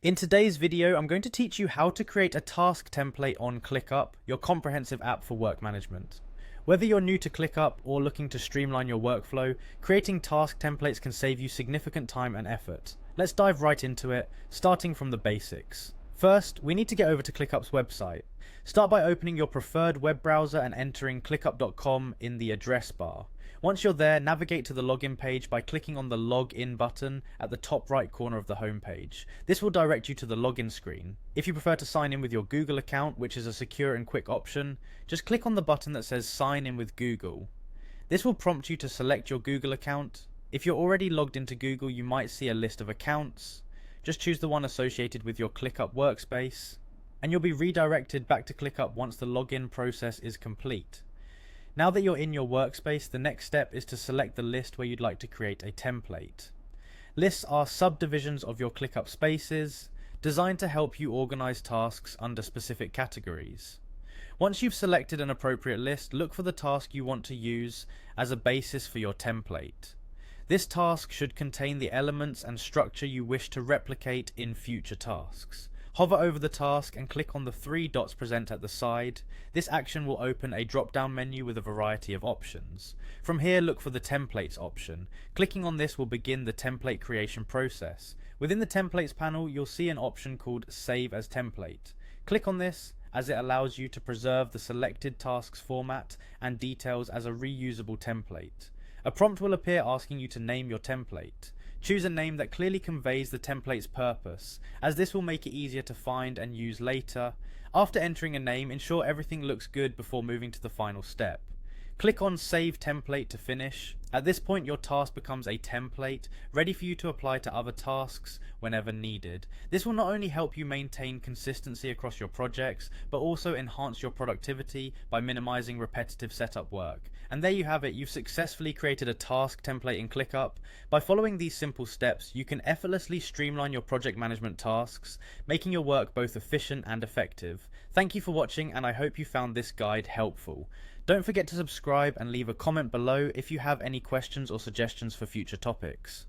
In today's video, I'm going to teach you how to create a task template on Clickup, your comprehensive app for work management. Whether you're new to Clickup or looking to streamline your workflow, creating task templates can save you significant time and effort. Let's dive right into it, starting from the basics. First, we need to get over to Clickup's website. Start by opening your preferred web browser and entering clickup.com in the address bar. Once you're there, navigate to the login page by clicking on the login button at the top right corner of the home page. This will direct you to the login screen. If you prefer to sign in with your Google account, which is a secure and quick option, just click on the button that says sign in with Google. This will prompt you to select your Google account. If you're already logged into Google, you might see a list of accounts. Just choose the one associated with your Clickup workspace, and you'll be redirected back to Clickup once the login process is complete. Now that you're in your workspace, the next step is to select the list where you'd like to create a template. Lists are subdivisions of your Clickup spaces, designed to help you organize tasks under specific categories. Once you've selected an appropriate list, look for the task you want to use as a basis for your template. This task should contain the elements and structure you wish to replicate in future tasks. Hover over the task and click on the three dots present at the side. This action will open a drop-down menu with a variety of options. From here, look for the Templates option. Clicking on this will begin the template creation process. Within the Templates panel, you'll see an option called Save as Template. Click on this, as it allows you to preserve the selected task's format and details as a reusable template. A prompt will appear asking you to name your template. Choose a name that clearly conveys the template's purpose, as this will make it easier to find and use later. After entering a name, ensure everything looks good before moving to the final step. Click on Save Template to finish. At this point, your task becomes a template, ready for you to apply to other tasks whenever needed. This will not only help you maintain consistency across your projects, but also enhance your productivity by minimizing repetitive setup work. And there you have it, you've successfully created a task template in Clickup. By following these simple steps, you can effortlessly streamline your project management tasks, making your work both efficient and effective. Thank you for watching, and I hope you found this guide helpful. Don't forget to subscribe and leave a comment below if you have any questions or suggestions for future topics.